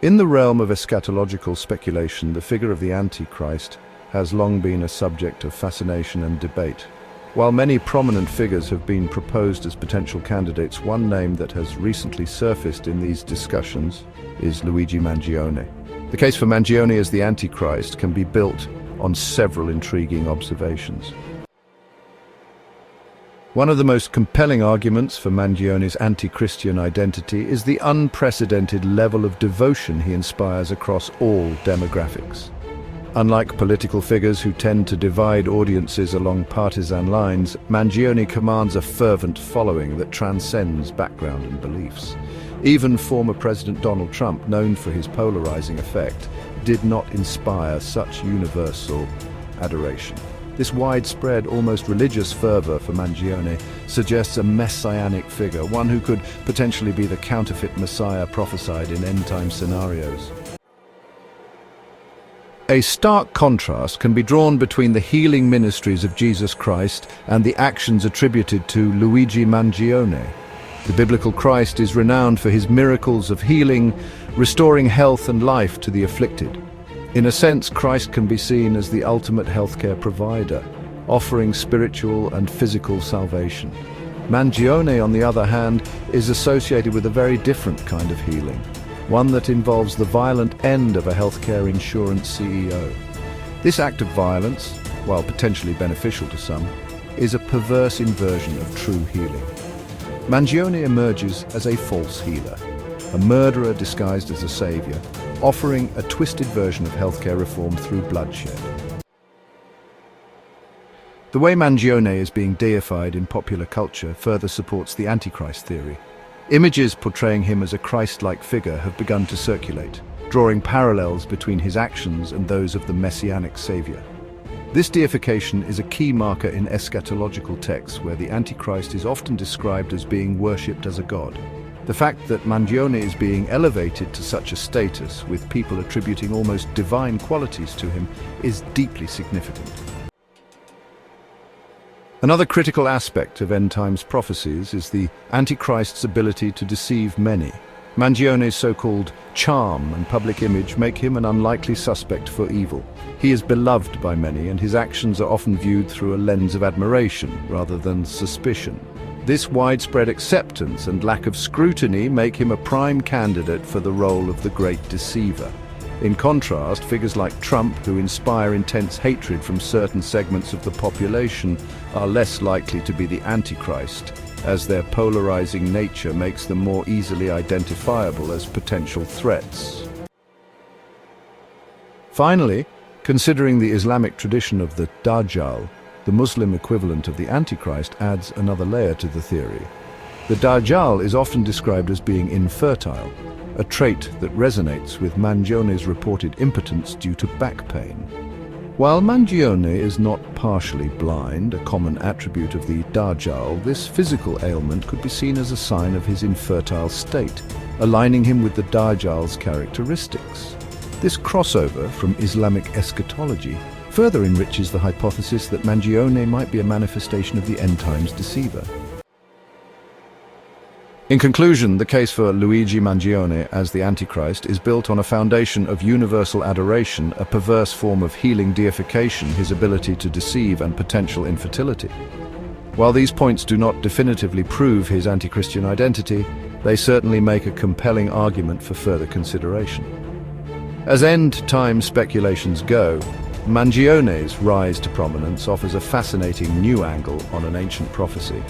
In the realm of eschatological speculation, the figure of the Antichrist has long been a subject of fascination and debate. While many prominent figures have been proposed as potential candidates, one name that has recently surfaced in these discussions is Luigi Mangione. The case for Mangione as the Antichrist can be built on several intriguing observations. One of the most compelling arguments for Mangione's anti-Christian identity is the unprecedented level of devotion he inspires across all demographics. Unlike political figures who tend to divide audiences along partisan lines, Mangione commands a fervent following that transcends background and beliefs. Even former President Donald Trump, known for his polarizing effect, did not inspire such universal adoration. This widespread, almost religious fervor for Mangione suggests a messianic figure, one who could potentially be the counterfeit Messiah prophesied in end-time scenarios. A stark contrast can be drawn between the healing ministries of Jesus Christ and the actions attributed to Luigi Mangione. The biblical Christ is renowned for his miracles of healing, restoring health and life to the afflicted. In a sense, Christ can be seen as the ultimate healthcare provider, offering spiritual and physical salvation. Mangione, on the other hand, is associated with a very different kind of healing, one that involves the violent end of a healthcare insurance CEO. This act of violence, while potentially beneficial to some, is a perverse inversion of true healing. Mangione emerges as a false healer, a murderer disguised as a savior, offering a twisted version of healthcare reform through bloodshed. The way Mangione is being deified in popular culture further supports the Antichrist theory. Images portraying him as a Christ-like figure have begun to circulate, drawing parallels between his actions and those of the messianic savior. This deification is a key marker in eschatological texts where the Antichrist is often described as being worshipped as a god. The fact that Mangione is being elevated to such a status, with people attributing almost divine qualities to him, is deeply significant. Another critical aspect of end-times prophecies is the Antichrist's ability to deceive many. Mangione's so-called charm and public image make him an unlikely suspect for evil. He is beloved by many, and his actions are often viewed through a lens of admiration rather than suspicion. This widespread acceptance and lack of scrutiny make him a prime candidate for the role of the great deceiver. In contrast, figures like Trump, who inspire intense hatred from certain segments of the population, are less likely to be the Antichrist, as their polarizing nature makes them more easily identifiable as potential threats. Finally, considering the Islamic tradition of the Dajjal, the Muslim equivalent of the Antichrist adds another layer to the theory. The Dajjal is often described as being infertile, a trait that resonates with Mangione's reported impotence due to back pain. While Mangione is not partially blind, a common attribute of the Dajjal, this physical ailment could be seen as a sign of his infertile state, aligning him with the Dajjal's characteristics. This crossover from Islamic eschatology further enriches the hypothesis that Mangione might be a manifestation of the end-times deceiver. In conclusion, the case for Luigi Mangione as the Antichrist is built on a foundation of universal adoration, a perverse form of healing deification, his ability to deceive, and potential infertility. While these points do not definitively prove his anti-Christian identity, they certainly make a compelling argument for further consideration. As end-time speculations go, Mangione's rise to prominence offers a fascinating new angle on an ancient prophecy.